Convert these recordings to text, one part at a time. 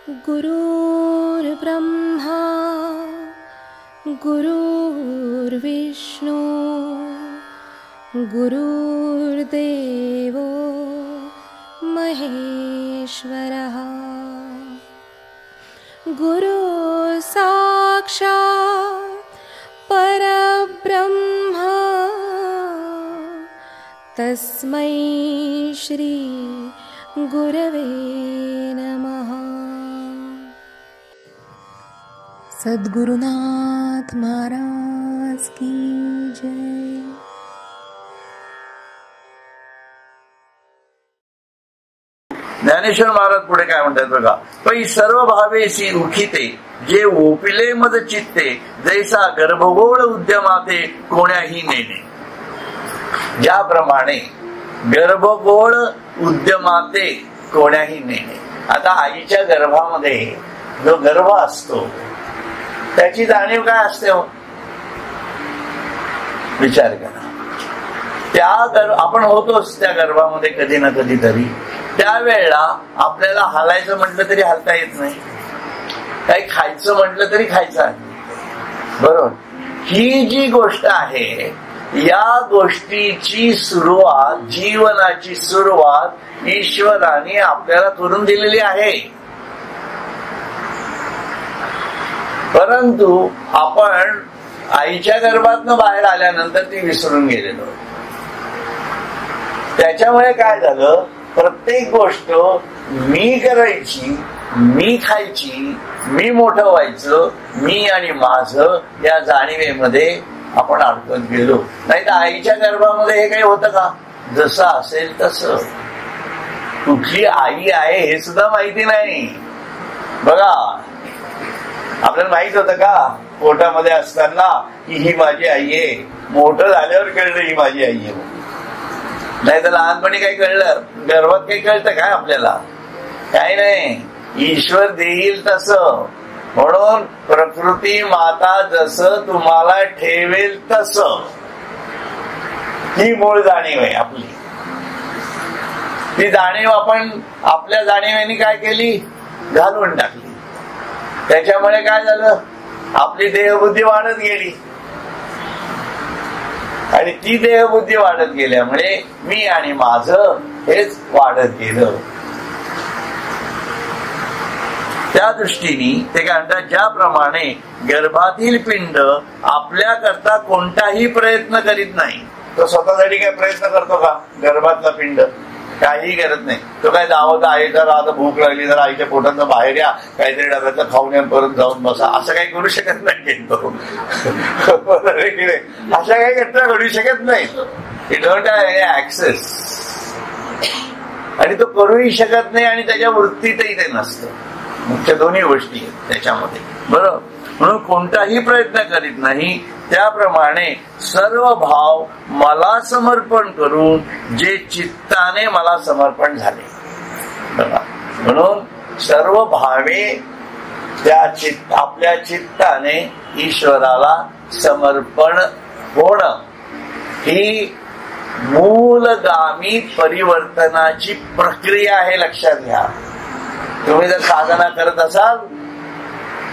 गुरुर्ब्रह्मा गुरुर्विष्णू गुरुर्देवो महेश्वरः गुरु साक्षात् परब्रह्म तस्मै श्री गुरवे नमः। सद्गुरुनाथ महाराज की जय। ज्ञानेश्वर महाराज पुढे काय म्हणतात बघा, पै सर्व भावेशी उखिते जे ओपिले मद चित्ते जैसा गर्भगोळ उद्यमाते कोण्याही नेणे। ज्याप्रमाणे गर्भगोळ उद्यमाते कोण्याही नेणे। आता आईच्या गर्भामध्ये जो गर्भ असतो त्याची जाणीव काय असते हो, विचार करा। आपण होतोच त्या गर्भामध्ये कधी ना कधीतरी। त्यावेळेला आपल्याला हालायचं म्हटलं तरी हालता येत नाही, काही खायचं म्हटलं तरी खायचं आहे, बरोबर। ही जी गोष्ट आहे या गोष्टीची सुरुवात, जीवनाची सुरुवात ईश्वराने आपल्याला करून दिलेली आहे, परंतु आपण आईच्या गर्भातनं बाहेर आल्यानंतर ती विसरून गेलेलो। त्याच्यामुळे काय झालं, प्रत्येक गोष्ट मी करायची, मी खायची, मी मोठं व्हायचं, मी आणि माझं या जाणीवेमध्ये आपण अडकत गेलो। नाही तर आईच्या गर्भामध्ये हे काही होतं का, जसं असेल तसं। कुठली आई आहे हे सुद्धा माहिती नाही बघा। आपल्याला माहित होतं का पोटामध्ये असताना की ही माझी आई आहे, मोठं झाल्यावर कळलं ही माझी आई आहे। नाही तर लहानपणी काही कळलं, गर्भात काही कळतं काय आपल्याला, काही नाही। ईश्वर देईल तसं, म्हणून प्रकृती माता जसं तुम्हाला ठेवेल तसं, ही मूळ जाणीव आहे आपली। ती जाणीव आपण आपल्या जाणीवेने काय केली, घालवून टाकली। त्याच्यामुळे काय झालं, आपली देहबुद्धी वाढत गेली आणि ती देहबुद्धी वाढत गेल्यामुळे मी आणि माझं हेच वाढत गेलं। त्या दृष्टीने ते काय म्हणतात, ज्याप्रमाणे गर्भातील पिंड आपल्या करता कोणताही प्रयत्न करीत नाही। तो स्वतःसाठी काय प्रयत्न करतो का, गर्भातला पिंड काही करत नाही। तो काय दावत आहे, जर आता भूक लागली तर आईच्या पोटातनं बाहेर या, काहीतरी डब्यातलं खाऊन या, परत जाऊन बसा, असं काही करू शकत नाही तो। अशा काही घटना घडू शकत नाही, इट डोंट हॅव ऍक्सेस, आणि तो करूही शकत नाही आणि त्याच्या वृत्तीतही ते नसतं। मुख्य दोन्ही गोष्टी आहेत त्याच्यामध्ये, बरोबर। म्हणून कोणताही प्रयत्न करीत नाही। त्याप्रमाणे सर्व भाव मला समर्पण करून जे चित्ताने मला समर्पण झाले, बघा। म्हणून सर्व भावे त्या आपल्या चित्ताने ईश्वराला समर्पण होणं ही मूलगामी परिवर्तनाची प्रक्रिया आहे, लक्षात घ्या। तुम्ही जर साधना करत असाल,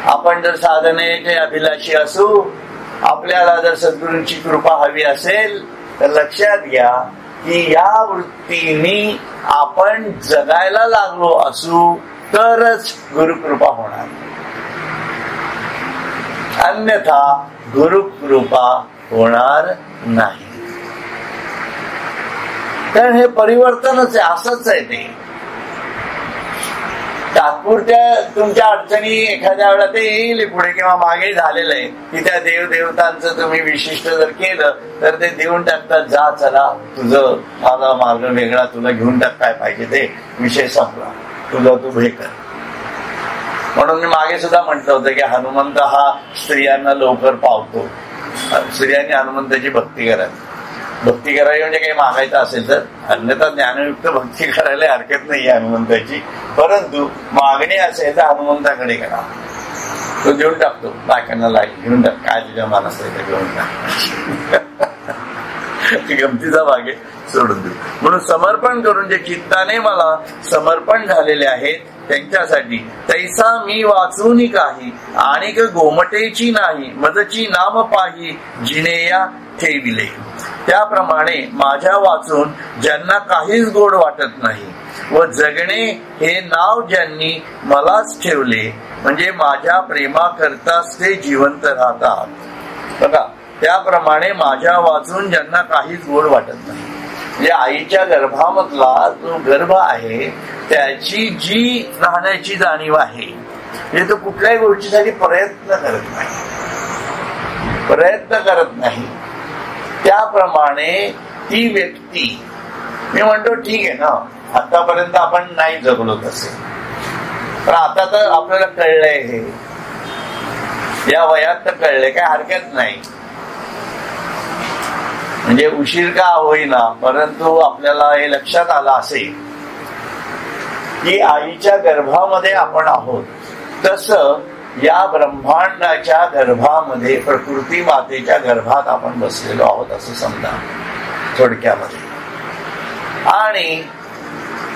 आपण जर साधनेचे अभिलाषी असू, आपल्याला जर सद्गुरूंची कृपा हवी असेल, तर लक्षात घ्या की या वृत्तीने आपण जगायला लागलो असू तरच गुरुकृपा होणार, अन्यथा गुरुकृपा होणार नाही। कारण हे परिवर्तनच आहे, असंच आहे ते। तात्पुरत्या तुमच्या अडचणी एखाद्या वेळा ते येईल पुढे किंवा मागे झालेलं आहे की त्या देवदेवतांचं तुम्ही विशिष्ट जर केलं तर ते देऊन टाकतात, जा चला तुझं माझा मार्ग वेगळा, तुला घेऊन टाक, काय पाहिजे ते, विषय संपला, तुझं तू हे कर। म्हणून मी मागे सुद्धा म्हटलं होतं की हनुमंत हा स्त्रियांना लवकर पावतो। स्त्रियांनी हनुमंताची भक्ती करावी, भक्ती करावी म्हणजे काही मागायचं असेल तर, अन्यथा ज्ञानयुक्त भक्ती करायला हरकत नाही हनुमंताची, परंतु मागणी असेल तर हनुमंताकडे करा, तो देऊन टाकतो। बायकांना लाईक घेऊन टाक, काय तुझ्या मनात आहे घेऊन टाक, गमतीचा भाग आहे, सोडून देऊ। म्हणून समर्पण करून जे चित्ताने मला समर्पण झालेले आहेत त्यांच्यासाठी तैसा मी वाचून काही आणि गोमटेची नाही मदची नाम पाही जिनेया ठेविले. त्याप्रमाणे माझ्या वाचून ज्यांना काहीच गोड वाटत नाही व जगणे हे नाव ज्यांनी मलाच ठेवले म्हणजे माझ्या प्रेमाकरताच ते जिवंत राहतात. बघा, त्याप्रमाणे माझ्या वाचून ज्यांना काहीच गोड वाटत नाही, म्हणजे आईच्या गर्भामधला जो गर्भ आहे त्याची जी राहण्याची जाणीव आहे, म्हणजे तो कुठल्याही गोष्टीसाठी प्रयत्न करत नाही. त्याप्रमाणे ती व्यक्ती, मी म्हणतो ठीक आहे ना, आतापर्यंत आपण नाही जगलो तसे, पण आता तर आपल्याला कळलंय, हे या वयात तर कळलंय, काय हरकत नाही. म्हणजे उशीर का होईना, परंतु आपल्याला हे लक्षात आलं असेल की आईच्या गर्भामध्ये आपण आहोत, तसं या ब्रह्मांडाच्या गर्भामध्ये प्रकृती मातेच्या गर्भात आपण बसलेलो आहोत असं समजा थोडक्यामध्ये. आणि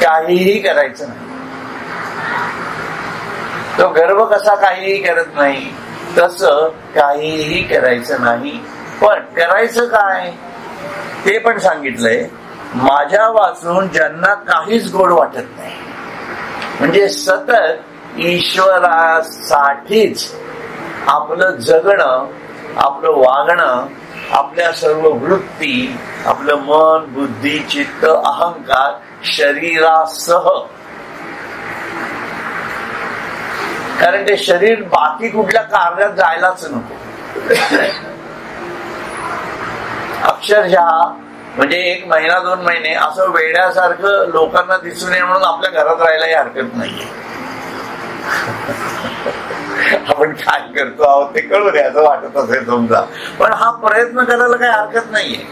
काहीही करायचं नाही. तो गर्भ कसा काहीही करत नाही, तसं काहीही करायचं नाही. पण करायचं काय ते पण सांगितलंय. माझ्या वाचून ज्यांना काहीच गोड वाटत नाही, म्हणजे सतत ईश्वरासाठीच आपलं जगणं, आपलं वागणं, आपल्या सर्व वृत्ती, आपलं मन, बुद्धी, चित्त, अहंकार शरीरासह, कारण ते शरीर बाकी कुठल्या कार्यात जायलाच नको. अक्षरशः म्हणजे 1 महिना 2 महिने असं वेड्यासारखं लोकांना दिसून नये म्हणून आपल्या घरात राहायलाही हरकत नाहीये. आपण काय करतो आहोत ते कळू दे असं वाटत असेल समजा, पण हा प्रयत्न करायला काही हरकत नाहीये.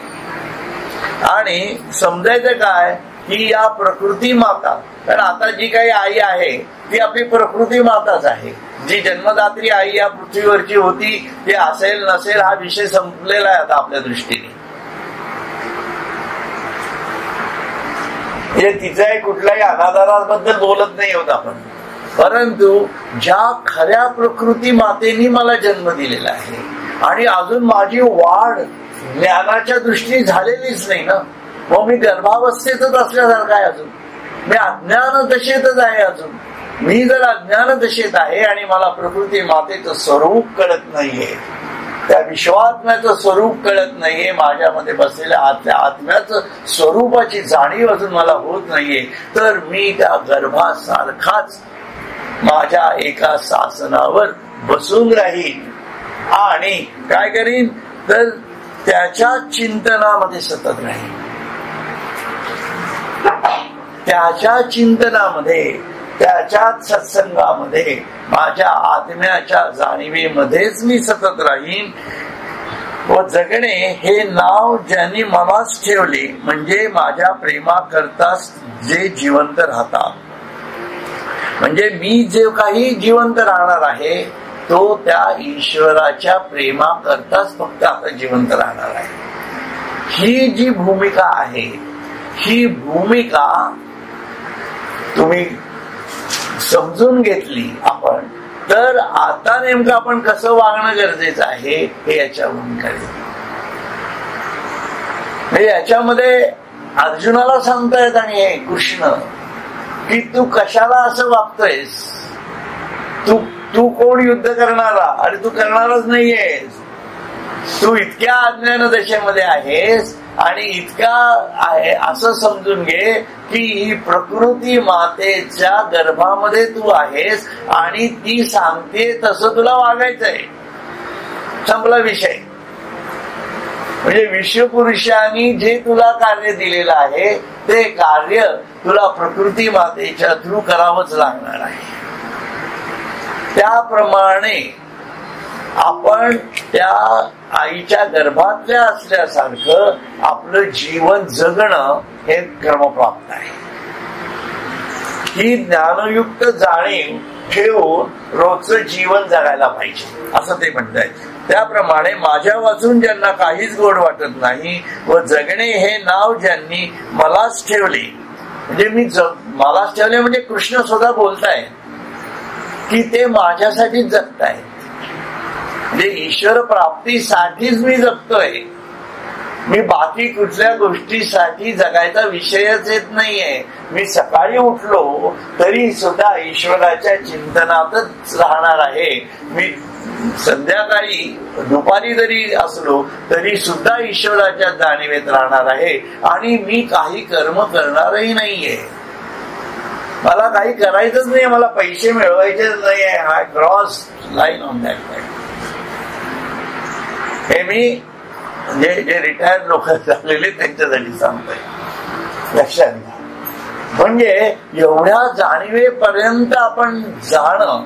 आणि समजायचं काय की या प्रकृती माता, कारण आता जी काही आई आहे ती आपली प्रकृती माताच आहे. जी जन्मदात्री आई या पृथ्वीवरची होती ती असेल नसेल हा विषय संपलेला आहे आता आपल्या दृष्टीने. तिचाही कुठल्याही अनादराबद्दल बोलत नाही होत आपण, परंतु ज्या खऱ्या प्रकृती मातेनी मला जन्म दिलेला आहे आणि अजून माझी वाढ ज्ञानाच्या दृष्टीने झालेलीच नाही ना, मग मी गर्भावस्थेतच असल्यासारखं आहे, अजून मी अज्ञान दशेतच आहे. अजून मी जर अज्ञान दशेत आहे आणि मला प्रकृती मातेचं स्वरूप कळत नाहीये, त्या विश्वात्म्याचं स्वरूप कळत नाहीये, माझ्यामध्ये बसलेल्या आत्म्याचं स्वरूपाची जाणीव अजून मला होत नाहीये, तर मी त्या गर्भासारखाच माझ्या एका शासनावर बसून राहील आणि काय करीन तर त्याच्या चिंतनामध्ये सतत राहील. त्याच्या चिंतनामध्ये, त्याच्याच सत्संगामध्ये, माझ्या आत्म्याच्या जाणीवेमध्येच मी सतत राहीन. व जगणे हे नाव ज्यांनी मलाच ठेवले म्हणजे माझ्या प्रेमाकरताच जे जिवंत राहतात. म्हणजे मी जे काही जिवंत राहणार आहे तो त्या ईश्वराच्या प्रेमाकरताच फक्त आता जिवंत राहणार आहे. ही जी भूमिका आहे, ही भूमिका तुम्ही समजून घेतली आपण, तर आता नेमकं आपण कसं वागणं गरजेचं आहे हे याच्यावरून कळेल. म्हणजे याच्यामध्ये अर्जुनाला सांगतायत आणि हे कृष्ण की तू कशाला असं वागतोयस, तू कोण युद्ध करणारा, आणि तू करणारच नाहीयेस. तू इतक्या अज्ञान दशेमध्ये आहेस आणि इतका आहे असं समजून घे की ही प्रकृती मातेच्या गर्भामध्ये तू आहेस आणि ती सांगते तसं तुला वागायचंय. संपला विषय. म्हणजे विश्वपुरुषांनी जे तुला कार्य दिलेलं आहे ते कार्य तुला प्रकृती मातेच्या थ्रू करावंच लागणार आहे. त्याप्रमाणे आपण त्या आईच्या गर्भातल्या असल्यासारखं आपलं जीवन जगणं हे क्रमप्राप्त आहे. ही ज्ञानयुक्त जाणीव ठेवून रोजचं जीवन जगायला पाहिजे असं ते म्हणतायत. त्याप्रमाणे माझ्या वाचून ज्यांना काहीच गोड वाटत नाही व जगणे हे नाव ज्यांनी मलाच ठेवले म्हणजे मी मलाच ठेवले म्हणजे कृष्ण स्वतः बोलताय की ते माझ्यासाठीच जगताय. म्हणजे ईश्वर प्राप्तीसाठीच मी जगतोय. मी बाकी कुठल्या गोष्टीसाठी जगायचा विषयच येत नाहीये. मी सकाळी उठलो तरी सुद्धा ईश्वराच्या चिंतनातच राहणार आहे. मी संध्याकाळी दुपारी जरी असलो तरी सुद्धा ईश्वराच्या जाणीवेत राहणार आहे. आणि मी काही कर्म करणारही नाहीये. मला काही करायचंच नाही. मला पैसे मिळवायचेच नाहीये. I cross line on that point. हे मी जे रिटायर्ड लोक झालेले त्यांच्यासाठी सांगतोय. लक्षात घ्या. म्हणजे एवढ्या जाणीवेपर्यंत आपण जाणं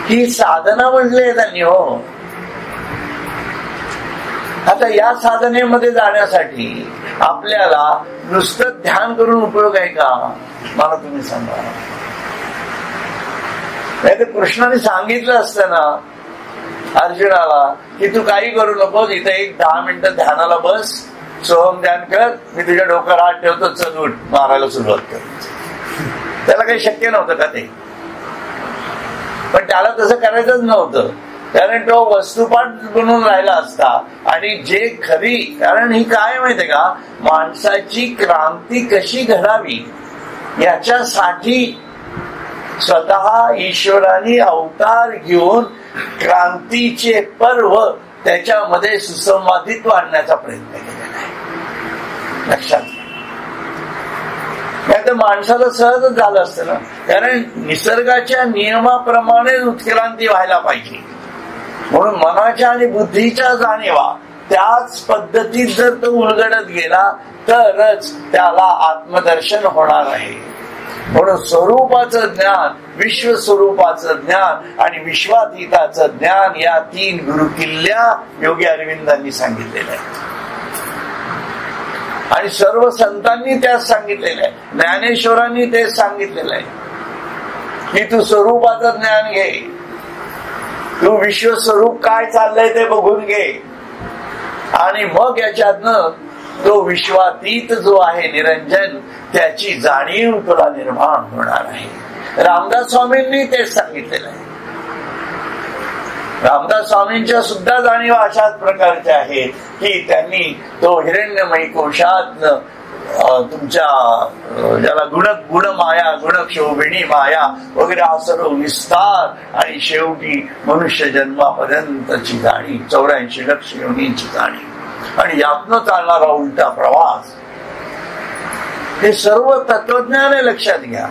ही साधना म्हटली त्यांनी. हो, आता या साधनेमध्ये जाण्यासाठी आपल्याला नुसतं ध्यान करून उपयोग आहे का? मला तुम्ही सांगा. नाही तर कृष्णाने सांगितलं असतं ना अर्जुनाला की तू काही करू नकोस, इथे एक 10 मिनिटं ध्यानाला बस, सोहम ध्यान कर, मी तुझ्या डोक्यावर हात ठेवतो, चल उठ, मारायला सुरुवात कर. त्याला काही शक्य नव्हतं का ते? पण त्याला तसं करायचंच नव्हतं. कारण तो वस्तुपाठ बनून राहिला असता. आणि जे खरी, कारण ही काय माहितीये का, माणसाची क्रांती कशी घडावी याच्यासाठी स्वतः ईश्वराने अवतार घेऊन क्रांतीचे पर्व त्याच्यामध्ये सुसंवादित्व आणण्याचा प्रयत्न केलेला आहे. लक्षात घ्या. नाही तर माणसाला सहजच झालं असतं ना. कारण निसर्गाच्या नियमाप्रमाणे उत्क्रांती व्हायला पाहिजे. म्हणून मनाच्या आणि बुद्धीच्या जाणीवा त्याच पद्धतीत जर तो उलगडत गेला तरच त्याला आत्मदर्शन होणार आहे. म्हणून स्वरूपाचं ज्ञान, विश्वस्वरूपाचं ज्ञान आणि विश्वातीताचं ज्ञान या 3 गुरुकिल्ल्या योगी अरविंदांनी सांगितलेल्या आहेत. आणि सर्व संतांनी त्याच सांगितलेलं आहे. ज्ञानेश्वरांनी तेच सांगितलेलं आहे की तू स्वरूपाचं ज्ञान घे, तू विश्वस्वरूप काय चाललंय ते बघून घे, आणि मग याच्यातनं तो विश्वातीत जो आहे निरंजन त्याची जाणीव तुला निर्माण होणार आहे. रामदास स्वामींनी तेच सांगितलेलं आहे. रामदास स्वामींच्या सुद्धा जाणीवा अशाच प्रकारच्या आहेत की त्यांनी तो हिरण्यमयी कोशात तुमच्या ज्याला गुण माया, गुणक्षोभिणी माया वगैरे हा सर्व विस्तार आणि शेवटी मनुष्य जन्मापर्यंतची जाणीव, 84 लक्ष योनींची जाणीव आणि यातनं चालणारा उलटा प्रवास, हे सर्व तत्वज्ञान लक्षात घ्या.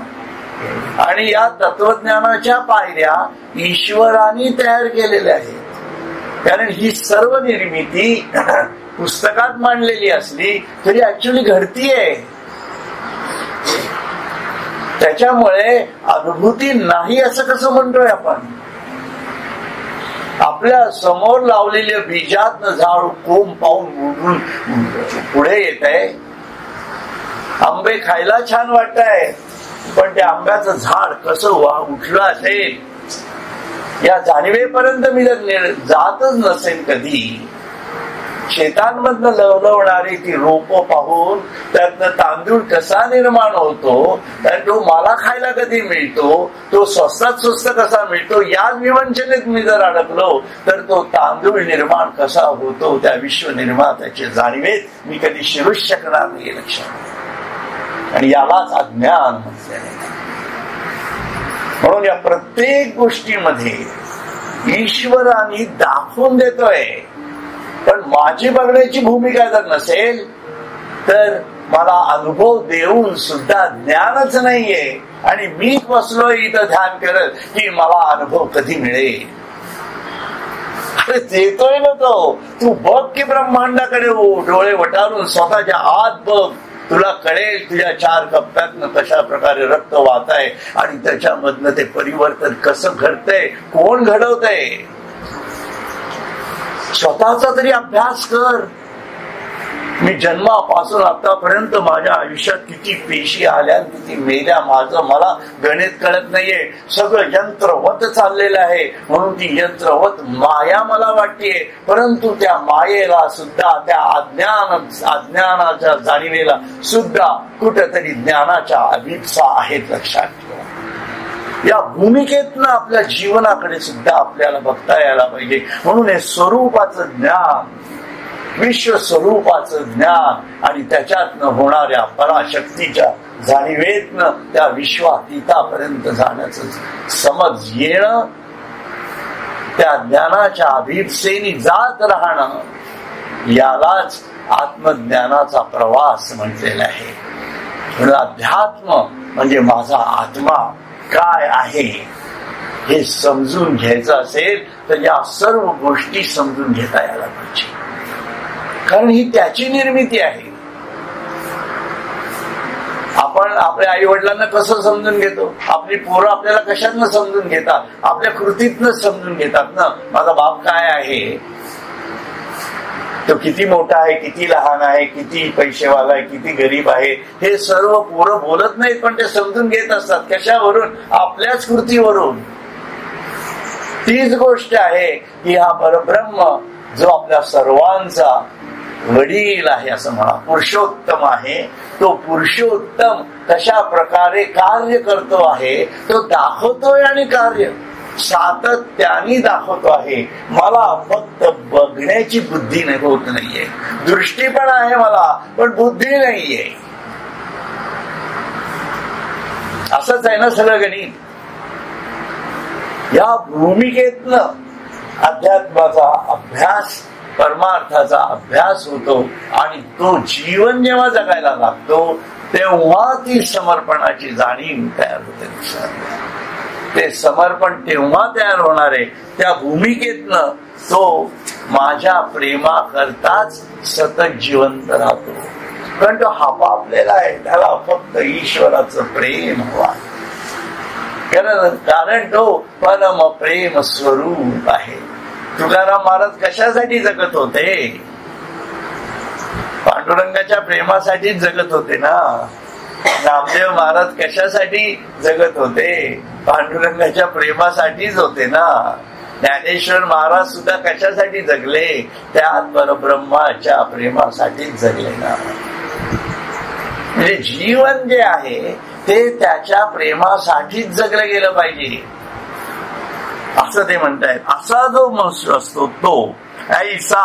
आणि या तत्वज्ञानाच्या पायऱ्या ईश्वराने तयार केलेल्या आहेत. कारण ही सर्व निर्मिती पुस्तकात मांडलेली असली तरी ऍक्च्युअली घडतीये. त्याच्यामुळे अनुभूती नाही असं कसं म्हणतोय आपण? आपल्या समोर लावलेल्या बीजातनं झाड कोंब पाहून पुढे येत आहे. आंबे खायला छान वाटतंय, पण त्या आंब्याचं झाड कसं उठलं असेल या जाणीवेपर्यंत मी जर जातच नसेल कधी, शेतांमधनं लवलवणारी ती रोप पाहून त्यातनं तांदूळ कसा निर्माण होतो, तर तो मला खायला कधी मिळतो, तो स्वस्तात स्वस्त कसा मिळतो, याच विवंचनेत मी जर अडकलो तर तो तांदूळ निर्माण कसा होतो त्या विश्व निर्मात्याचे जाणीवेत मी कधी शिरूच शकणार नाही. लक्षात. आणि यालाच अज्ञान म्हटले. म्हणून या प्रत्येक गोष्टीमध्ये ईश्वराने दाखवून देतोय, पण माझी बघण्याची भूमिका जर नसेल तर मला अनुभव देऊन सुद्धा ज्ञानच नाहीये. आणि मी बसलोय इथं ध्यान करत की मला अनुभव कधी मिळेल. अरे देतोय ना तो. तू बघ की ब्रह्मांडाकडे डोळे वटारून स्वतःच्या आत बघ, तुला कळेल तुझ्या 4 कप्प्यातनं कशा प्रकारे रक्त वाहत आहे आणि त्याच्यामधनं ते परिवर्तन कसं घडतंय, कोण घडवतंय. स्वतःचा तरी अभ्यास कर. मी जन्मापासून आतापर्यंत माझ्या आयुष्यात किती पेशी आल्या किती मेल्या, माझं मला गणित कळत नाहीये. सगळं यंत्रवत चाललेलं आहे. म्हणून ती यंत्रवत माया मला वाटतेय. परंतु त्या मायेला सुद्धा, त्या अज्ञानाच्या जाणीवेला सुद्धा कुठेतरी ज्ञानाच्या अभिप्सा आहेत, लक्षात ठेवा. या भूमिकेतनं आपल्या जीवनाकडे सुद्धा आपल्याला बघता यायला पाहिजे. म्हणून हे स्वरूपाचं ज्ञान, विश्वस्वरूपाचं ज्ञान आणि त्याच्यातनं होणाऱ्या पराशक्तीच्या जाणीवेतनं त्या विश्वातीतापर्यंत जाण्याचं समज येणं, त्या ज्ञानाच्या अभिप्सेनी जात राहणं, यालाच आत्मज्ञानाचा प्रवास म्हटलेला आहे. म्हणून अध्यात्म म्हणजे माझा आत्मा काय आहे हे समजून घ्यायचं असेल तर या सर्व गोष्टी समजून घेता यायला पाहिजे. कारण ही त्याची निर्मिती आहे. आपण आपल्या आई वडिलांना कसं समजून घेतो? आपली पोरं आपल्याला कशातनं समजून घेतात? आपल्या कृतीतनं समजून घेतात ना. माझा बाप काय आहे, तो किती मोठा आहे, किती लहान आहे, किती पैसेवाला आहे, किती गरीब आहे, हे सर्व पोरं बोलत नाहीत, पण ते समजून घेत असतात. कशावरून? आपल्याच कृतीवरून. तीच गोष्ट आहे की हा परब्रह्म जो आपल्या सर्वांचा वडील आहे असं म्हणा, पुरुषोत्तम आहे, तो पुरुषोत्तम कशा प्रकारे कार्य करतो आहे तो दाखवतोय. आणि कार्य सातत्याने दाखवतो आहे. मला फक्त बघण्याची बुद्धी होत नाहीये. दृष्टी पण आहे मला, पण बुद्धी नाहीये. असंच आहे ना सगळं गणित. या भूमिकेतनं अध्यात्माचा अभ्यास, परमार्थाचा अभ्यास होतो. आणि तो जीवन जेव्हा जगायला लागतो तेव्हा ती समर्पणाची जाणीव तयार होते. ते समर्पण तेव्हा तयार होणार आहे. त्या भूमिकेतनं तो माझ्या प्रेमा करताच सतत जिवंत राहतो. कारण तो हापापलेला आहे. त्याला फक्त ईश्वराचं प्रेम हवं. कारण तो परम प्रेम स्वरूप आहे. तुकाराम महाराज कशासाठी जगत होते? पांडुरंगाच्या प्रेमासाठीच जगत होते ना. नामदेव महाराज कशासाठी जगत होते? पांडुरंगाच्या प्रेमासाठीच होते ना. ज्ञानेश्वर महाराज सुद्धा कशासाठी जगले? त्या परब्रह्माच्या प्रेमासाठीच जगले ना. म्हणजे जीवन जे आहे ते त्याच्या प्रेमासाठीच जगलं गेलं पाहिजे असं ते म्हणतायत. असा जो मनुष्य असतो तो ऐसा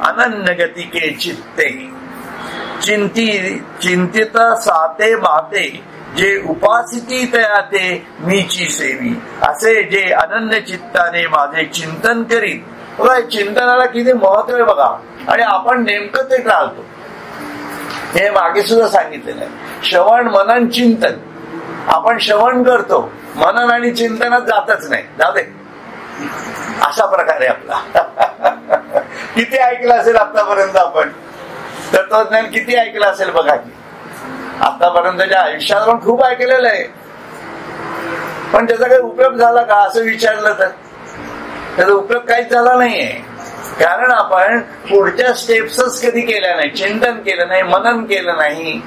अनन्य गतिके चित्ते चिंतित साते माते जे उपासिती तयाते मीची सेवी. असे जे अनन्य चित्ताने माझे चिंतन करीत. बघा चिंतनाला किती महत्व आहे बघा. आणि आपण नेमकं ते टाळतो. हे मागे सुद्धा सांगितलेलं आहे. श्रवण मनन चिंतन. आपण श्रवण करतो, मनन आणि चिंतनात जातच नाही. जाऊ दे अशा प्रकारे आपला किती ऐकलं असेल आतापर्यंत आपण? तत्वज्ञान किती ऐकलं असेल बघा की. आतापर्यंतच्या आयुष्यात पण खूप ऐकलेलं आहे, पण त्याचा काही उपयोग झाला का असं विचारलं तर त्याचा उपयोग काहीच झाला नाहीये. कारण आपण पुढच्या स्टेप्सच कधी केल्या नाही. चिंतन केलं नाही, मनन केलं नाही,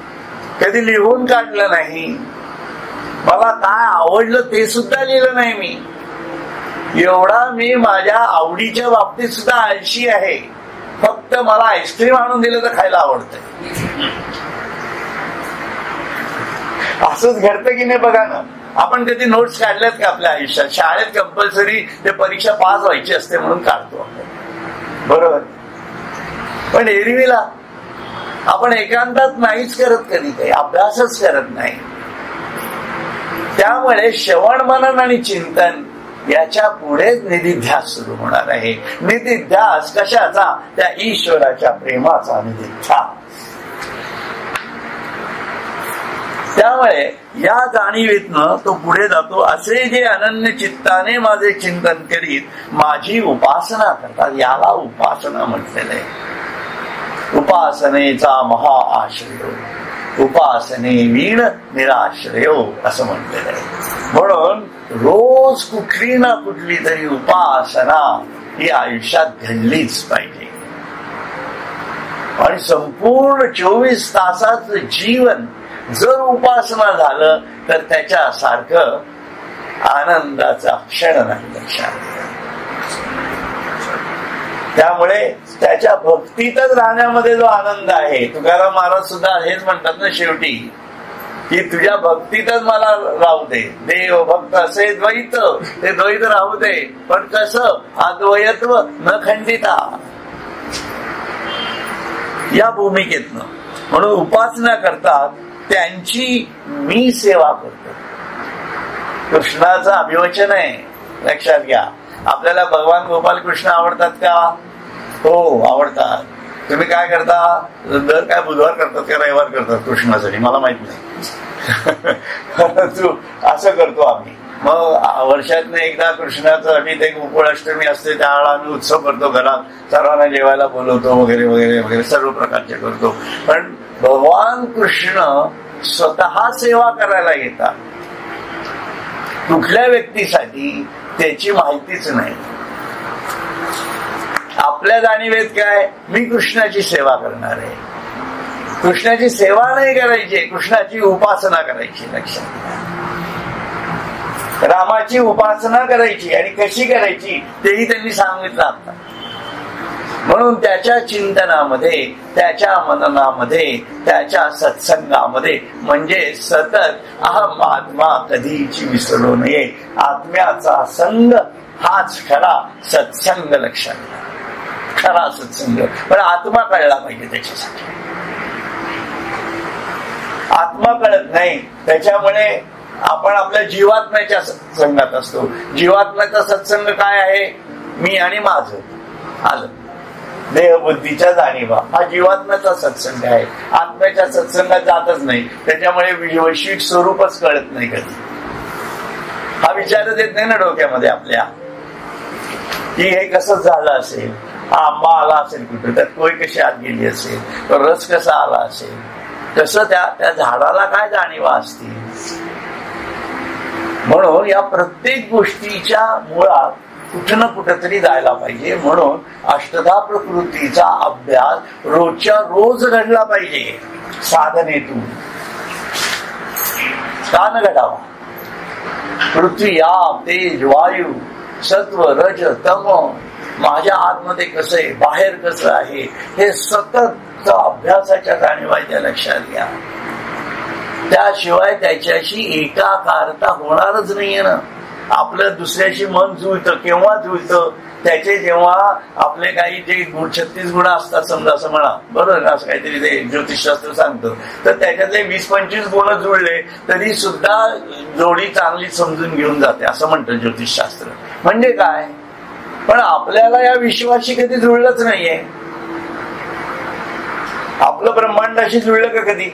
कधी लिहून काढलं नाही. मला काय आवडलं ते सुद्धा लिहिलं नाही मी. एवढा मी माझ्या आवडीच्या बाबतीत सुद्धा आळशी आहे. फक्त मला आईस्क्रीम आणून दिलं तर खायला आवडतंय. असंच घडतं की नाही बघा ना. आपण कधी नोट्स काढल्यात का आपल्या आयुष्यात? शाळेत कंपल्सरी ते परीक्षा पास व्हायची असते म्हणून काढतो आपण, बरोबर. पण एरवीला आपण एकांतात नाहीच करत, कधी काही अभ्यासच करत नाही. त्यामुळे श्रवण मनन आणि चिंतन याच्या पुढेच निधिध्यास सुरू होणार आहे. निधिध्यास कशाचा? त्या ईश्वराच्या प्रेमाचा निधिध्यास. त्यामुळे या जाणीवेतनं तो पुढे जातो. असे जे अनन्य चित्ताने माझे चिंतन करीत माझी उपासना करतात, याला उपासना म्हटलेलं आहे. उपासनेचा महाआश्रय, उपासने वीण निराश्रयो असं म्हटलेलं आहे. म्हणून रोज कुठली ना कुठली तरी उपासना ही आयुष्यात घडलीच पाहिजे. आणि संपूर्ण 24 तासाचं जीवन जर उपासना झालं तर त्याच्यासारखं आनंदाचा क्षण नाही लक्षात. त्यामुळे त्याच्या भक्तीतच राहण्यामध्ये जो आनंद आहे, तुकाराम महाराज सुद्धा हेच म्हणतात ना शेवटी, की तुझ्या भक्तीतच मला राहू दे. देव भक्त असे द्वैत, ते द्वैत राहू दे, पण कसं अद्वैत्व न खंडिता, या भूमिकेतनं. म्हणून उपासना करतात त्यांची मी सेवा करतो. कृष्णाचं अभिवचन आहे, लक्षात घ्या. आपल्याला भगवान गोपाल कृष्ण आवडतात का? हो आवडतात. तुम्ही काय करता? दर काय बुधवार करतात का रविवार करतात कृष्णासाठी मला माहित नाही. परंतु असं करतो आम्ही. मग वर्षातनं एकदा कृष्णासाठी ते गोकुळाष्टमी असते, त्यावेळेला आम्ही उत्सव करतो, घरात सर्वांना जेवायला बोलवतो वगैरे वगैरे वगैरे सर्व प्रकारचे करतो. पण भगवान कृष्ण स्वतः सेवा करायला येतात. कुठल्या व्यक्तीसाठी त्याची माहितीच नाही. आपल्या जाणीवेत काय, मी कृष्णाची सेवा करणार आहे. कृष्णाची सेवा नाही करायची, कृष्णाची उपासना करायची. लक्षात, रामाची उपासना करायची. आणि कशी करायची तेही त्यांनी सांगितलं आता. म्हणून त्याच्या चिंतनामध्ये, त्याच्या मननामध्ये, त्याच्या सत्संगामध्ये, म्हणजे सतत अहम आत्मा कधीची विसरू नये. आत्म्याचा संग हाच खरा सत्संग. लक्षात, खरा सत्संग. पण आत्मा कळला पाहिजे. त्याच्यासाठी आत्मा कळत नाही, त्याच्यामुळे आपण आपल्या जीवात्म्याच्या सत्संगात असतो. जीवात्म्याचा सत्संग काय आहे? मी आणि माझं आलं, देहबुद्धीच्या जाणीवा, हा जीवात्म्याचा सत्संग आहे. आत्म्याच्या सत्संगात जातच नाही, त्याच्यामुळे वैश्विक स्वरूपच कळत नाही कधी. हा विचारच येत नाही ना डोक्यामध्ये आपल्या, की हे कसं झालं असेल, हा आंबा आला असेल कुठे, त्यात कोय कशी आत गेली असेल, तो रस कसा आला असेल, कसं त्या झाडाला काय जाणीवा असतील. म्हणून या प्रत्येक गोष्टीच्या मुळात कुठं ना कुठेतरी जायला पाहिजे. म्हणून अष्टधा प्रकृतीचा अभ्यास रोजच्या रोज घडला पाहिजे. साधनेतून का न घडावा? पृथ्वी, आप, तेज, वायू, सत्व, रज, तम, माझ्या आतमध्ये कसं आहे, बाहेर कसं आहे, हे सतत अभ्यासाच्या जाणीवाच्या लक्षात घ्या. त्याशिवाय त्याच्याशी एकाकारता होणारच नाहीये ना. आपलं दुसऱ्याशी मन जुळतं केव्हा जुळतं? त्याचे जेव्हा आपले काही जे 36 गुण असतात समजा, असं म्हणा, बरोबर, असं काहीतरी ते ज्योतिषशास्त्र सांगतं, तर त्याच्यातले 20-25 गुण जुळले तरी सुद्धा जोडी चांगली समजून घेऊन जाते, असं म्हणतं ज्योतिषशास्त्र. म्हणजे काय? पण आपल्याला या विश्वाशी कधी जुळलंच नाहीये. आपलं ब्रह्मांडाशी जुळलं का कधी?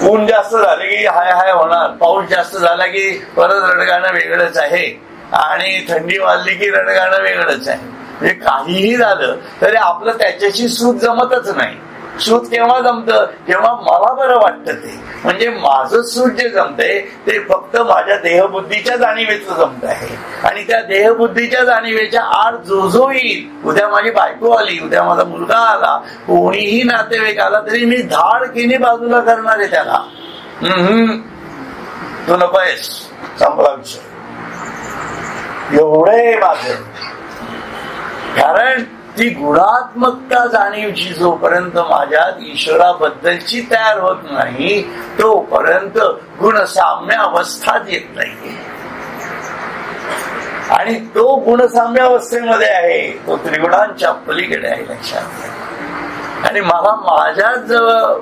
ऊन जास्त झालं की हाय हाय होणार, पाऊस जास्त झाला की परत रडगाणं वेगळंच आहे, आणि थंडी वाजली की रडगाणं वेगळंच आहे. म्हणजे काहीही झालं तरी आपलं त्याच्याशी सूत जमतच नाही. सूत केव्हा जमतं? जेव्हा मला बरं वाटतं ते. म्हणजे माझं सूत जे जमतंय ते फक्त माझ्या देहबुद्धीच्या जाणीवेचं जमत आहे. आणि त्या देहबुद्धीच्या जाणीवेच्या आड जो येईल, उद्या माझी बायको आली, उद्या माझा मुलगा आला, कोणीही नातेवाईक आला तरी मी धाडकीने बाजूला करणार आहे त्याला. तू नकोयस, संपला विषय, एवढे माझं. कारण ती गुणात्मकता जाणीवची जोपर्यंत माझ्यात ईश्वराबद्दलची तयार होत नाही तोपर्यंत गुणसाम्य अवस्थाच येत नाही. आणि तो गुणसाम्य अवस्थेमध्ये आहे, तो त्रिगुणांच्या पलीकडे आहे. लक्षात. आणि मला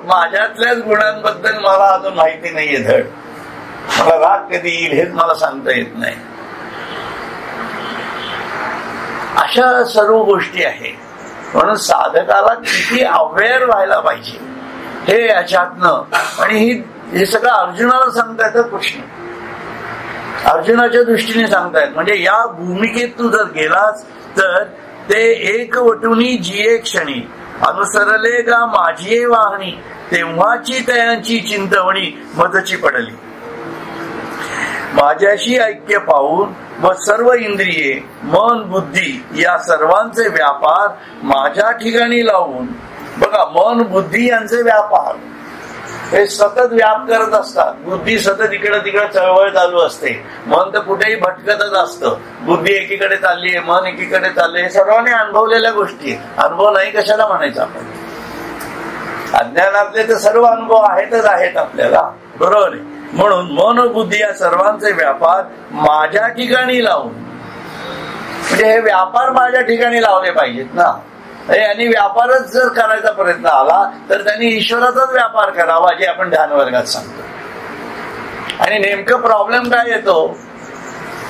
माझ्यातल्याच गुणांबद्दल मला अजून माहिती नाहीये धड. मला राग कधी येईल हेच मला सांगता येत नाही. अशा सर्व गोष्टी आहेत. म्हणून साधकाला किती अवेअर व्हायला पाहिजे हे याच्यातनं. आणि हे सगळं अर्जुनाला सांगता येतं कृष्ण, अर्जुनाच्या दृष्टीने सांगतायत. म्हणजे या भूमिकेत तू जर गेलास तर ते एकवटुनी जिये क्षणी अनुसरले का माझी वाहनी, तेव्हाची तयांची चिंतवणी मजची पडली. माझ्याशी ऐक्य पाहून व सर्व इंद्रिये, मन, बुद्धी या सर्वांचे व्यापार माझ्या ठिकाणी लावून बघा, मन बुद्धी यांचे व्यापार हे सतत व्याप करत असतात. बुद्धी सतत इकडे तिकडे चळवळ चालू असते. मन तर कुठेही भटकतच असतं. बुद्धी एकीकडे चालली आहे, मन एकीकडे चालले. सर्वांनी अनुभवलेल्या गोष्टी. अनुभव नाही कशाला म्हणायचं आपण? अज्ञानातले तर सर्व अनुभव आहेतच आहेत आपल्याला, बरोबर आहे. म्हणून मन बुद्धी या सर्वांचे व्यापार माझ्या ठिकाणी लावून, म्हणजे हे व्यापार माझ्या ठिकाणी लावले पाहिजेत ना. आणि व्यापारच जर करायचा प्रयत्न आला तर त्यांनी ईश्वराचाच व्यापार करावा, जे आपण ध्यान वर्गात सांगतो. आणि नेमकं प्रॉब्लेम काय येतो?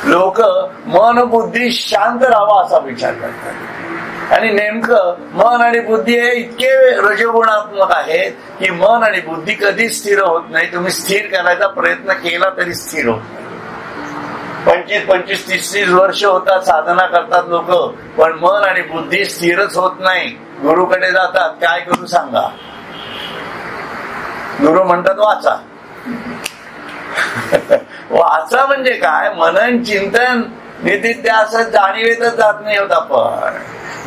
लोक मन बुद्धी शांत राहावा असा विचार करतात. आणि नेमकं मन आणि बुद्धी हे इतके रजोगुणात्मक आहेत की मन आणि बुद्धी कधीच स्थिर होत नाही. तुम्ही स्थिर करायचा प्रयत्न केला तरी स्थिर होत नाही. 25-25, 30-30 वर्ष होतात, साधना करतात लोक, पण मन आणि बुद्धी स्थिरच होत नाही. गुरुकडे जातात, काय करू सांगा? गुरु म्हणतात वाचा. वाचा म्हणजे काय? मनन चिंतन निधिध्यासन जाणीवेतच जात नाही होत आपण.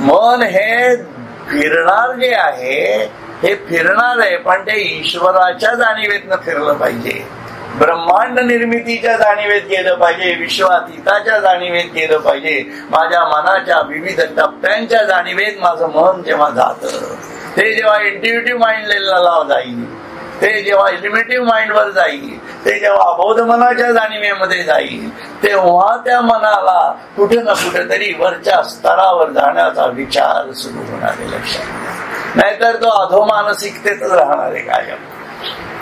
मन हे फिरणार जे आहे हे फिरणार आहे, पण ते ईश्वराच्या जाणीवेतनं फिरलं पाहिजे. ब्रह्मांड निर्मितीच्या जाणीवेत गेलं पाहिजे. विश्वातीताच्या जाणीवेत गेलं पाहिजे. माझ्या मनाच्या विविध टप्प्यांच्या जाणीवेत माझं मन जेव्हा जातं, ते जेव्हा इंट्युटिव्ह माइंड लेवलला जाईल, ते जेव्हा इलिमेटिव्ह माइंड वर जाईल, ते जेव्हा अबोध मनाच्या जाणीवेमध्ये जाईल, तेव्हा त्या मनाला कुठे ना कुठेतरी वरच्या स्तरावर जाण्याचा विचार सुरू होणार आहे. लक्षात. नाहीतर तो अधोमानसिकतेतच राहणार आहे कायम.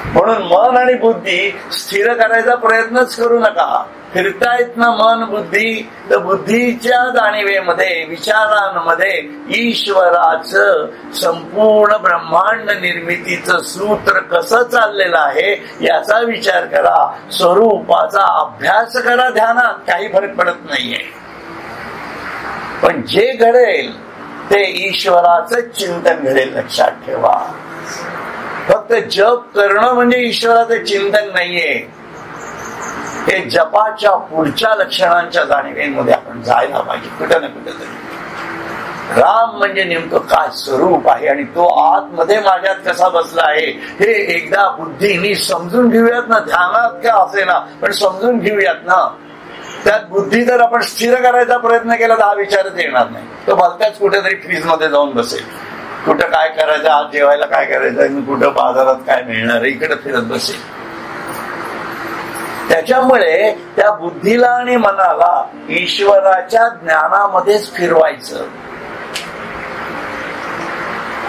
म्हणून मन आणि बुद्धी स्थिर करायचा प्रयत्नच करू नका. फिरतायत ना मन बुद्धी, तर बुद्धीच्या जाणीवेमध्ये, विचारांमध्ये ईश्वराचं संपूर्ण ब्रह्मांड निर्मितीचं सूत्र कसं चाललेलं आहे याचा विचार करा. स्वरूपाचा अभ्यास करा ध्यानात, काही फरक पडत नाहीये. पण जे घडेल ते ईश्वराचं चिंतन घडेल. लक्षात ठेवा, फक्त जप करणं म्हणजे ईश्वराचं चिंतन नाहीये. हे जपाच्या पुढच्या लक्षणांच्या जाणीवेमध्ये आपण जायला पाहिजे कुठं ना कुठेतरी. राम म्हणजे नेमकं काय स्वरूप आहे आणि तो आतमध्ये माझ्यात कसा बसला आहे हे एकदा बुद्धीने समजून घेऊयात ना. ध्यानात का असेना, पण समजून घेऊयात ना. त्यात बुद्धी जर आपण स्थिर करायचा प्रयत्न केला तर हा विचारच येणार नाही. तो भलत्याच कुठेतरी फ्रीज मध्ये जाऊन बसेल. कुठं काय करायचं, आज जेवायला काय करायचं, कुठं बाजारात काय मिळणार, इकडे फिरत बसेल. त्याच्यामुळे त्या बुद्धीला आणि मनाला ईश्वराच्या ज्ञानामध्येच फिरवायचं.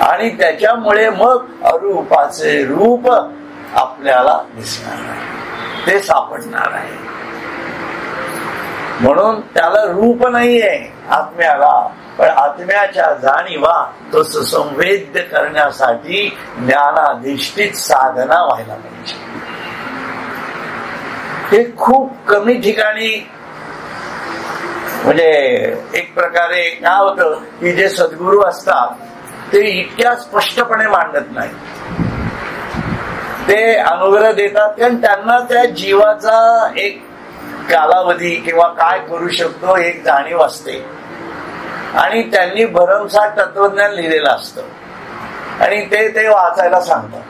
आणि त्याच्यामुळे मग अरूपाचे रूप आपल्याला दिसणार आहे, ते सापडणार आहे. म्हणून त्याला रूप नाहीये आत्म्याला, पण आत्म्याच्या जाणीवा तो सुसंवेद्य करण्यासाठी ज्ञानाधिष्ठित साधना व्हायला पाहिजे. हे खूप कमी ठिकाणी, म्हणजे एक प्रकारे काय होतं की जे सद्गुरू असतात ते इतक्या स्पष्टपणे मांडत नाही. ते अनुग्रह देतात कारण त्यांना त्या जीवाचा एक कालावधी किंवा काय करू शकतो एक जाणीव असते. आणि त्यांनी भरमसाठ तत्वज्ञान लिहिलेलं असतं आणि ते वाचायला सांगतात.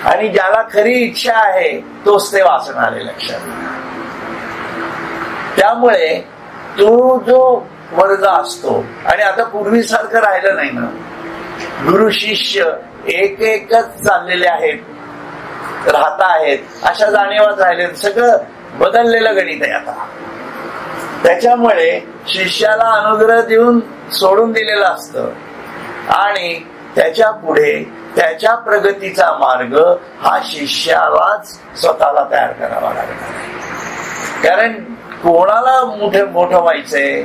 आणि ज्याला खरी इच्छा आहे तोच ते वाचणार आहे. लक्षात. त्यामुळे तो जो वर्ग असतो, आणि आता पूर्वीसारखं राहिलं नाही ना. गुरु शिष्य एक एकच चाललेले आहेत, राहत आहेत, अशा जाणीवाच राहिले. सगळं बदललेलं गणित आहे आता. त्याच्यामुळे शिष्याला अनुग्रह देऊन सोडून दिलेलं असतं आणि त्याच्या पुढे त्याच्या प्रगतीचा मार्ग हा शिष्यालाच स्वतःला तयार करावा लागणार आहे. कारण कोणाला मोठं व्हायचंय?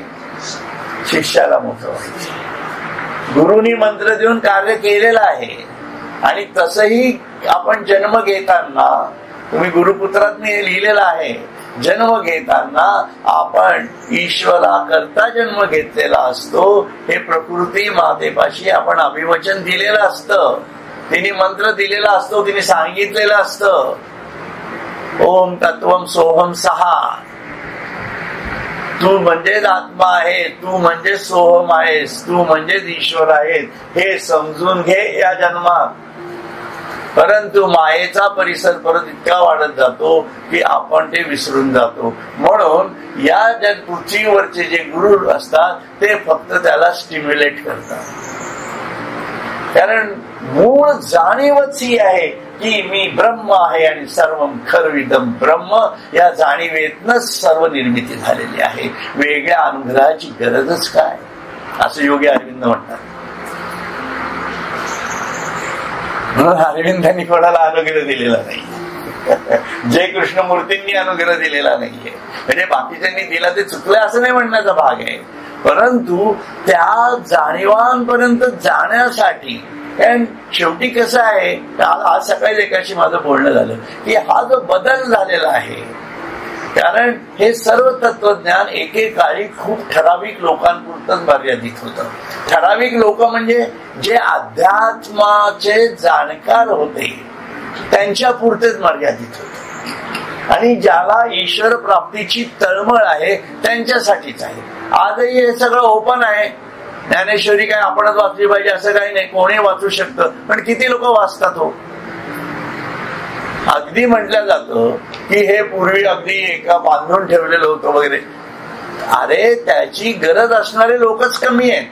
शिष्याला मोठं व्हायचंय. गुरुनी मंत्र देऊन कार्य केलेलं आहे. आणि तसही आपण जन्म घेताना, तुम्ही गुरुपुत्रात लिहिलेलं आहे, जन्म घेताना आपण ईश्वरा करता जन्म घेतलेला असतो. हे प्रकृती मातेपाशी आपण अभिवचन दिलेलं असतं, तिने मंत्र दिलेला असतो, तिने सांगितलेलं असतं ओम तत्वम सोहम सहा. तू म्हणजेच आत्मा आहे, तू म्हणजे सोहम आहेस, तू म्हणजेच ईश्वर आहेस हे समजून घे या जन्मात. परंतु मायेचा परिसर परत इतका वाढत जातो की आपण ते विसरून जातो. म्हणून या जग पृथ्वीवरचे जे गुरु असतात ते फक्त त्याला स्टिम्युलेट करतात. कारण मूळ जाणीवच ही आहे की मी ब्रह्म आहे आणि सर्व खरविदम ब्रह्म. या जाणीवेतनच सर्व निर्मिती झालेली आहे. वेगळ्या अनुग्रहाची गरजच काय, असं योगी अरविंद म्हणतात. म्हणून अरविंदांनी कोणाला अनुग्रह दिलेला नाही, जय कृष्णमूर्तींनी अनुग्रह दिलेला नाहीये. म्हणजे बाकीच्यांनी दिला ते चुकलं असं नाही म्हणण्याचा भाग आहे. परंतु त्या जाणीवांपर्यंत जाण्यासाठी, कारण शेवटी कसं आहे, आज सकाळी एकाशी माझं बोलणं झालं की हा जो बदल झालेला आहे, कारण हे सर्व तत्वज्ञान एकेकाळी खूप ठराविक लोकांपुरतच मर्यादित होतं. ठराविक लोक म्हणजे जे अध्यात्माचे जाणकार होते त्यांच्या पुरतेच मर्यादित होते, आणि ज्याला ईश्वर प्राप्तीची तळमळ आहे त्यांच्यासाठीच आहे. आजही हे सगळं ओपन आहे. ज्ञानेश्वरी काय आपणच वाचली पाहिजे असं काही नाही, कोणी वाचू शकतं. पण किती लोक वाचतात हो? अगदी म्हटलं जातं की हे पूर्वी अगदी एका बांधून ठेवलेलं होतं वगैरे. अरे त्याची गरज असणारे लोकच कमी आहेत,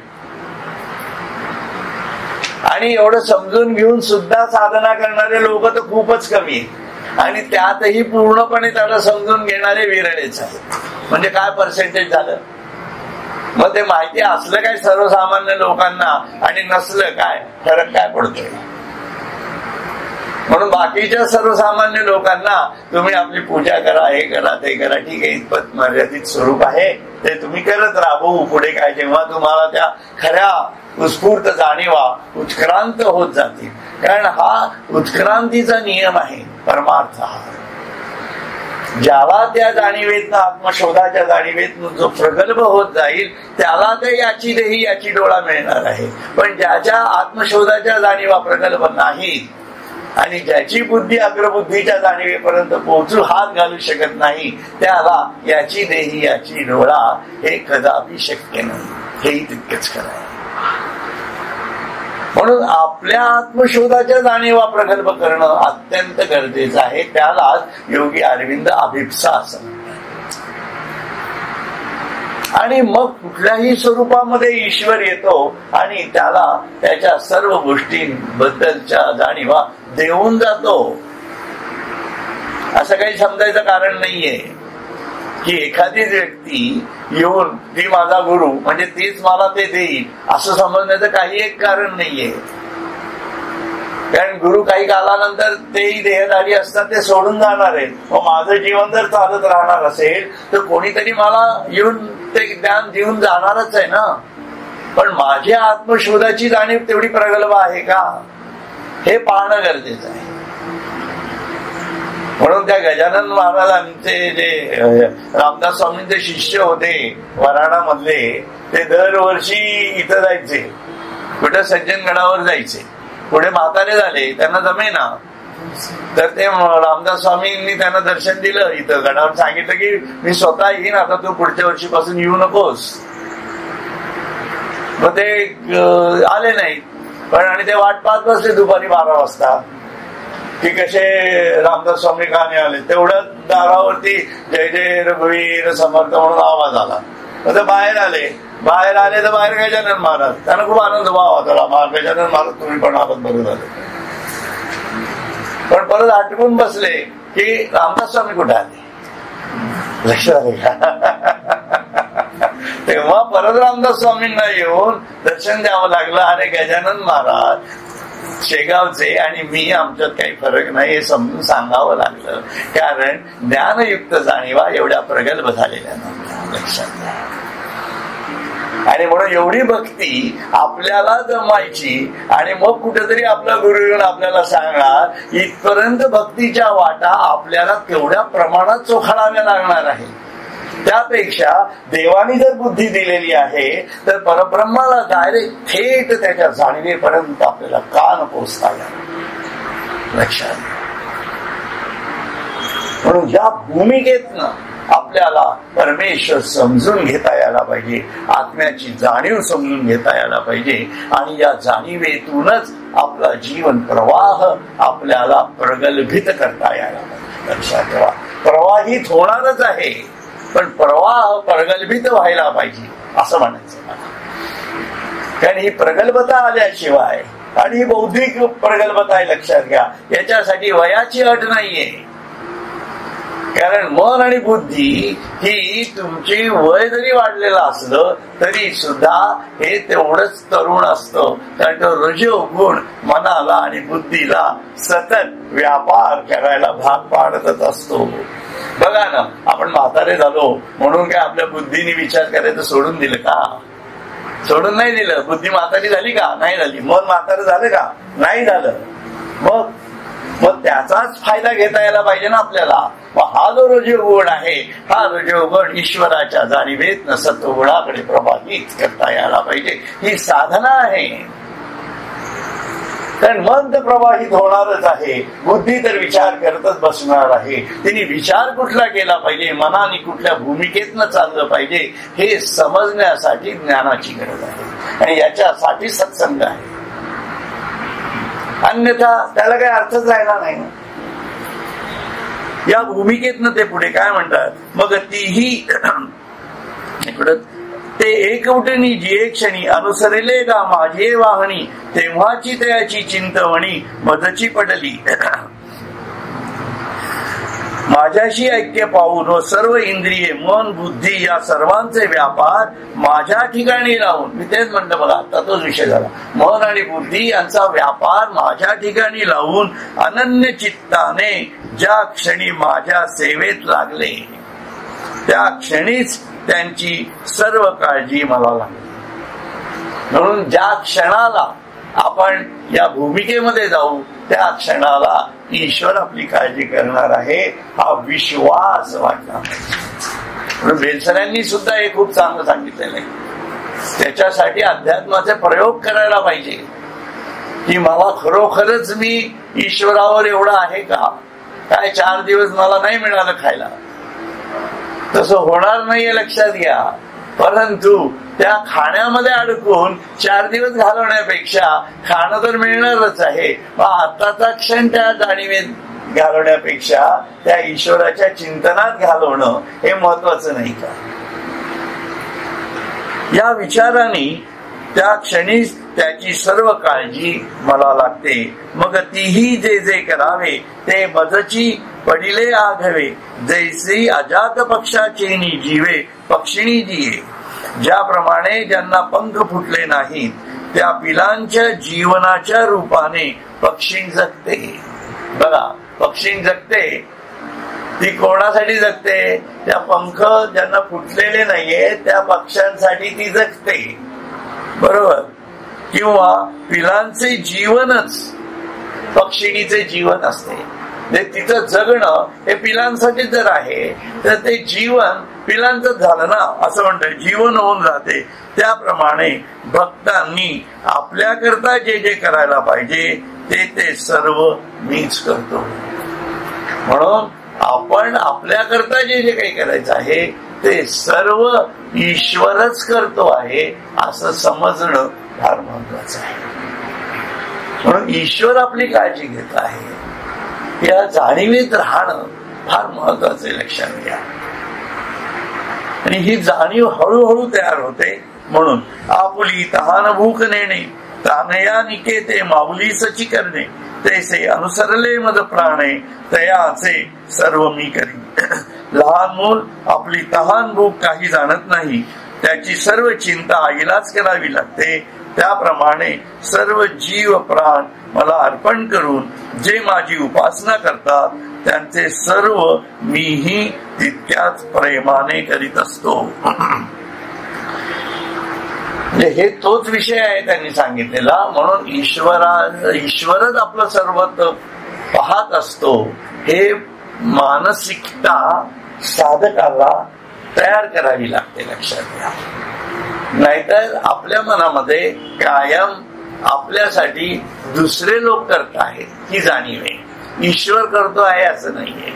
आणि एवढं समजून घेऊन सुद्धा साधना करणारे लोक तर खूपच कमी आहेत, आणि त्यातही पूर्णपणे त्याला समजून घेणारे विरळेच आहेत. म्हणजे काय पर्सेंटेज झालं? मग ते माहिती असलं काय सर्वसामान्य लोकांना आणि नसलं काय, फरक काय पडतोय? म्हणून बाकीच्या सर्वसामान्य लोकांना तुम्ही आपली पूजा करा, हे करा, ते करा, ठीक आहे, इतपत मर्यादित स्वरूप आहे, ते तुम्ही करत राबवू. पुढे काय जेव्हा तुम्हाला त्या खऱ्या उत्स्फूर्त जाणीवा उत्क्रांत होत जातील, कारण हा उत्क्रांतीचा नियम आहे परमार्थ. हा ज्याला त्या जाणीवेतनं, आत्मशोधाच्या जाणीवेतनं जो प्रगल्भ होत जाईल त्याला ते याची देही याची डोळा मिळणार आहे. पण ज्याच्या आत्मशोधाच्या जाणीवा प्रगल्भ नाही आणि ज्याची बुद्धी अग्रबुद्धीच्या जाणीवेपर्यंत पोहोचू हात घालू शकत नाही, त्याला याची देही याची डोळा हे कदापि शक्य नाही. हेही तितकेच खरं आहे. म्हणून आपल्या आत्मशोधाच्या जाणीवा प्रगल्भ करणं अत्यंत गरजेचं आहे. त्यालाच योगी अरविंद अभिप्सा असं म्हणतात. आणि मग कुठल्याही स्वरूपामध्ये ईश्वर येतो आणि त्याला त्याच्या सर्व गोष्टींबद्दलच्या जाणीवा देऊन जातो. असं काही समजायचं कारण नाहीये की एखादीच व्यक्ती येऊन ती माझा गुरु म्हणजे तीच मला ते देईल असं समजण्याचं काही एक कारण नाहीये. कारण गुरु काही कालानंतर तेही देहधारी असतात, ते सोडून जाणार आहेत. मग माझं जीवन जर चालत राहणार असेल तर कोणीतरी मला येऊन ते ज्ञान देऊन जाणारच आहे ना. पण माझ्या आत्मशोधाची जाणीव तेवढी प्रगल्भ आहे का, हे पाहणं गरजेचं आहे. म्हणून त्या गजानन महाराजांचे जे रामदास स्वामींचे शिष्य होते वराणा मधले, ते दरवर्षी इथं जायचे, कुठं सज्जनगडावर जायचे. पुढे म्हातारे झाले, त्यांना जमेना, तर ते रामदास स्वामींनी त्यांना दर्शन दिलं इथं गडावर. सांगितलं की मी स्वतः येईन, आता तू पुढच्या वर्षीपासून येऊ नकोस. मग ते आले नाहीत. पण आणि ते वाट पाहत बसले दुपारी 12 वाजता की कसे रामदास स्वामी का नाही आले. तेवढ्या दारावरती जय जय रघुवीर समर्थ म्हणून आवाज आला. मग ते बाहेर आले तर बाहेर गजानन महाराज. त्यांना खूप आनंद व्हावा त्याला, गजानन महाराज तुम्ही पण आलात, बरं झालं. पण परत आटकून बसले की रामदास स्वामी कुठे आले, लक्षात आले का? तेव्हा परत रामदास स्वामींना येऊन दर्शन द्यावं लागलं. आणि गजानन महाराज शेगावचे आणि मी, आमच्यात काही फरक नाही हे समजून सांगावं लागलं. कारण ज्ञानयुक्त जाणीवा एवढ्या प्रगल्भ झालेल्या नव्हत्या, लक्षात घ्या. आणि म्हणून एवढी भक्ती आपल्याला जमायची आणि मग कुठेतरी आपला गुरु येऊन आपल्याला सांगणार, इथपर्यंत भक्तीच्या वाटा आपल्याला तेवढ्या प्रमाणात चोखाळाव्या लागणार आहे. त्यापेक्षा देवानी जर बुद्धी दिलेली आहे तर परब्रह्माला डायरेक्ट थेट त्याच्या जाणीवेपर्यंत आपल्याला का न पोचता, लक्षात. म्हणून या भूमिकेतनं आपल्याला परमेश्वर समजून घेता यायला पाहिजे, आत्म्याची जाणीव समजून घेता यायला पाहिजे, आणि या जाणीवेतूनच आपला जीवन प्रवाह आपल्याला प्रगल्भित करता यायला पाहिजे. लक्षात ठेवा, प्रवाहित होणारच आहे, पण प्रवाह प्रगल्भित व्हायला पाहिजे असं म्हणायचं मला. कारण ही प्रगल्भता आल्याशिवाय, आणि ही बौद्धिक प्रगल्भता आहे लक्षात घ्या, याच्यासाठी वयाची अट नाहीये. कारण मन आणि बुद्धी ही तुमची वय जरी वाढलेलं असलं तरी सुद्धा हे तेवढंच तरुण असतं. कारण तो रजोगुण मनाला आणि बुद्धीला सतत व्यापार करायला भाग पाडतच असतो. बघा ना, आपण म्हातारे झालो म्हणून काय आपल्या बुद्धीने विचार करायचं सोडून दिलं का? सोडून नाही दिलं. बुद्धी म्हातारी झाली का? नाही झाली. मन म्हातारं झालं का? नाही झालं. मग त्याचाच फायदा घेता यायला पाहिजे ना आपल्याला. हा जो रजोगुण आहे, हा रजोगुण ईश्वराच्या जाणीवेतनं सत्वगुणाकडे प्रभावित करता यायला पाहिजे. ही साधना आहे. कारण मन तर प्रवाहित होणारच आहे, बुद्धी तर विचार करतच बसणार आहे. तिने विचार कुठला केला पाहिजे, मनाने कुठल्या भूमिकेतनं चाललं पाहिजे, हे समजण्यासाठी ज्ञानाची गरज आहे, आणि याच्यासाठी सत्संग आहे. अन्यथा त्याला काही अर्थच राहिला नाही. या भूमिकेतनं ते पुढे काय म्हणतात, मग तीही ते एकवटणी जी क्षणी अनुसरेले का माझे वाहनी, तेव्हाची त्याची चिंतवणी मदची पडली. माझ्याशी ऐक्य पाहून व सर्व इंद्रिये मन बुद्धी या सर्वांचे व्यापार माझ्या ठिकाणी लावून, मी तेच म्हणलं बघा, आता तोच विषय झाला. मन आणि बुद्धी यांचा व्यापार माझ्या ठिकाणी लावून अनन्य चित्ताने ज्या क्षणी माझ्या सेवेत लागले, त्या क्षणीच त्यांची सर्व काळजी मला लागली. म्हणून ज्या क्षणाला आपण या भूमिकेमध्ये जाऊ, त्या क्षणाला ईश्वर आपली काळजी करणार आहे, हा विश्वास वाटला. म्हणून बेलसरांनी सुद्धा हे खूप चांगलं सांगितलेलं आहे. त्याच्यासाठी अध्यात्माचे प्रयोग करायला पाहिजे, की मला खरोखरच मी ईश्वरावर एवढा आहे का? काय 4 दिवस मला नाही मिळालं खायला, तसं होणार नाहीये लक्षात घ्या. परंतु त्या खाण्यामध्ये अडकून 4 दिवस घालवण्यापेक्षा खाणं तर मिळणारच आहे, मग आताचा क्षण त्या जाणीवेत घालवण्यापेक्षा त्या ईश्वराच्या चिंतनात घालवणं हे महत्वाचं नाही का? या विचाराने त्या क्षणी त्याची सर्व काळजी मला लागते. मग तीही जे जे करावे ते मजची पडिले आघवे, जैसी अजात पक्षाचे जीवे पक्षिणी जिये. ज्याप्रमाणे ज्यांना पंख फुटले नाहीत त्या पिलांच्या जीवनाच्या रूपाने पक्षी जगते. बघा, पक्षी जगते ती कोणासाठी जगते? त्या पंख ज्यांना फुटलेले नाहीये त्या पक्ष्यांसाठी ती जगते, बरोबर? किंवा पिलांचे जीवनच पक्षिणीचे जीवन असते. तिचं जगणं हे पिलांसाठी जर आहे तर ते जीवन पिलांचं झालं ना, असं म्हणतात, जीवन होऊन जाते. त्याप्रमाणे भक्तांनी आपल्याकरता जे जे करायला पाहिजे ते ते सर्व मीच करतो. म्हणून आपण आपल्याकरता जे जे काही करायचं आहे ते सर्व ईश्वरच करतो आहे असं समजणं फार महत्वाचं आहे. म्हणून ईश्वर आपली काळजी घेत आहे या जाणीवेत राहणं फार महत्वाचं आहे, लक्षात घ्या. आणि ही जाणीव हळूहळू तयार होते. म्हणून आपुली तहान भूक नेणे, तानया निकेते माऊली सची करणे, तैसे अनुसरले मद प्राणे, तयाचे सर्व मी करी. लहान मूल आपली तहान भूक काही जाणत नाही, त्याची सर्व चिंता आईलाच करावी लागते. त्याप्रमाणे सर्व जीव प्राण मला अर्पण करून जे माझी उपासना करतात त्यांचे सर्व मीही तितक्याच प्रेमाने करीत असतो. हे तोच विषय आहे त्यांनी सांगितलेला. म्हणून ईश्वरच आपलं सर्वत्र पाहत असतो हे मानसिकता साधकाला तयार करावी लागते, लक्षात घ्या. नाहीतर आपल्या मनामध्ये कायम आपल्यासाठी दुसरे लोक करत आहेत ही जाणीव आहे, ईश्वर करतो आहे असं नाहीये.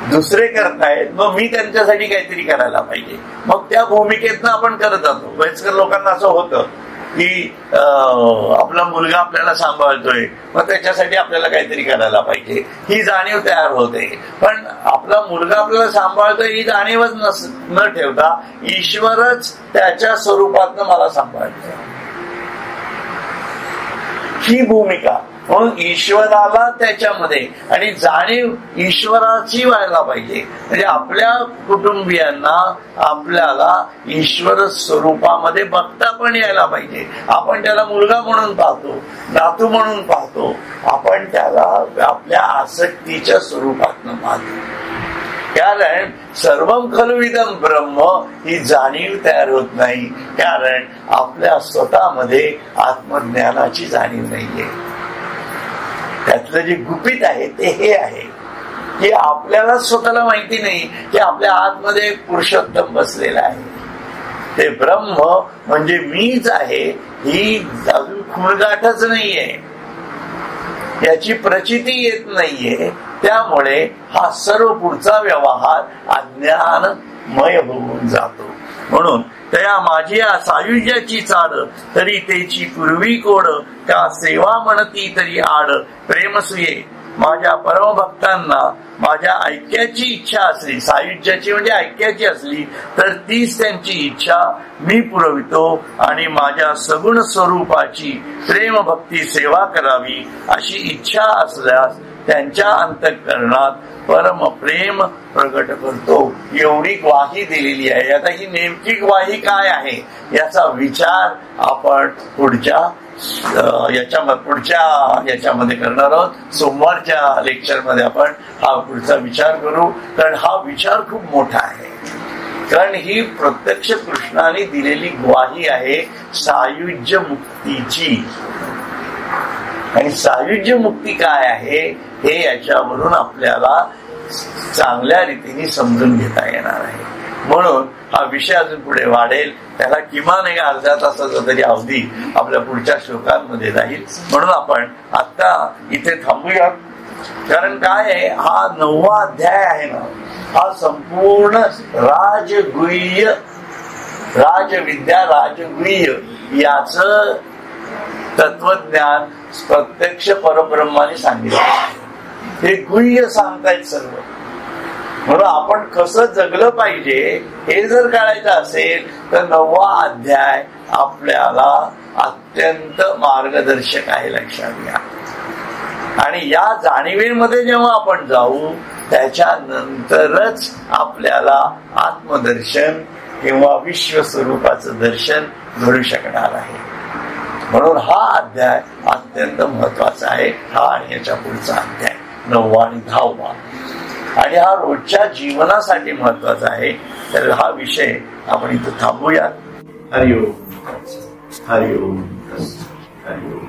दुसरे करतायत, मग मी त्यांच्यासाठी काहीतरी करायला पाहिजे. मग त्या भूमिकेतनं आपण करत जातो. वयस्कर लोकांना असं होतं की आपला मुलगा आपल्याला सांभाळतोय, मग त्याच्यासाठी आपल्याला काहीतरी करायला पाहिजे, ही जाणीव तयार होते. पण आपला मुलगा आपल्याला सांभाळतोय ही जाणीवच न ठेवता ईश्वरच त्याच्या स्वरूपातनं मला सांभाळतोय, ही भूमिका. म्हणून ईश्वराला त्याच्यामध्ये आणि जाणीव ईश्वराची व्हायला पाहिजे. म्हणजे आपल्या कुटुंबियांना आपल्याला ईश्वर स्वरूपामध्ये बघता पण यायला पाहिजे. आपण त्याला मुलगा म्हणून पाहतो, नातू म्हणून पाहतो, आपण त्याला आपल्या आसक्तीच्या स्वरूपातनं पाहतो. कारण सर्वम खलु इदं ब्रह्म ही जाणीव तयार होत नाही, कारण आपल्या स्वतःमध्ये आत्मज्ञानाची जाणीव नाहीये. त्यातलं जे गुपित आहे ते हे आहे की आपल्याला स्वतःला माहिती नाही की आपल्या आतमध्ये एक पुरुषोत्तम बसलेला आहे. ते ब्रह्म म्हणजे मीच आहे ही अजून खुणगाठच नाहीये, याची प्रचिती येत नाहीये. त्यामुळे हा सर्व पुढचा व्यवहार अज्ञानमय होऊन जातो. म्हणून त्या माझी सायुज्याची चाड तरी त्याची पूर्वी कोड, त्या सेवा म्हणती तरी आड प्रेमसुये. माझ्या परमभक्तांना माझ्या ऐक्याची इच्छा असली, सायुज्याची म्हणजे ऐक्याची असली, तर तीच त्यांची इच्छा मी पुरवितो आणि माझ्या सगुण स्वरूपाची प्रेम भक्ती सेवा करावी अशी इच्छा असल्यास त्यांच्या अंतःकरणात परम प्रेम प्रगट करतो. एवढी ग्वाही दिलेली आहे. आता ही नेमकी ग्वाही काय आहे याचा विचार आपण पुढच्या याच्यामध्ये करणार आहोत. सोमवारच्या लेक्चर मध्ये आपण हा पुढचा विचार करू, कारण हा विचार खूप मोठा आहे. कारण ही प्रत्यक्ष कृष्णाने दिलेली ग्वाही आहे सायुज्य मुक्तीची. आणि सायुज्य मुक्ती काय आहे हे याच्यावरून आपल्याला चांगल्या रीतीने समजून घेता येणार आहे. म्हणून हा विषय अजून पुढे वाढेल. त्याला किमान एक अर्ध्या तासाचा तरी अवधी आपल्या पुढच्या श्लोकांमध्ये राहील. म्हणून आपण आता इथे थांबूया. कारण काय आहे, हा 9वा अध्याय आहे ना, हा संपूर्ण राजगुह्य, राजविद्या, राजगुह्य याचं तत्वज्ञान प्रत्यक्ष परब्रह्माने सांगितलं. हे गुह्य सांगतायत सर्व. म्हणून आपण कसं जगलं पाहिजे हे जर कळायचं असेल तर 9वा अध्याय आपल्याला अत्यंत मार्गदर्शक आहे, लक्षात घ्या. आणि या जाणीवेमध्ये जेव्हा आपण जाऊ त्याच्यानंतरच आपल्याला आत्मदर्शन किंवा विश्वस्वरूपाचं दर्शन घडू शकणार आहे. म्हणून हा अध्याय अत्यंत महत्वाचा आहे. हा आणि याच्या पुढचा अध्याय 9वा आणि 10वा, आणि हा रोजच्या जीवनासाठी महत्वाचा आहे. तर हा विषय आपण इथं थांबूया. हरिओम हरिओम हरिओम.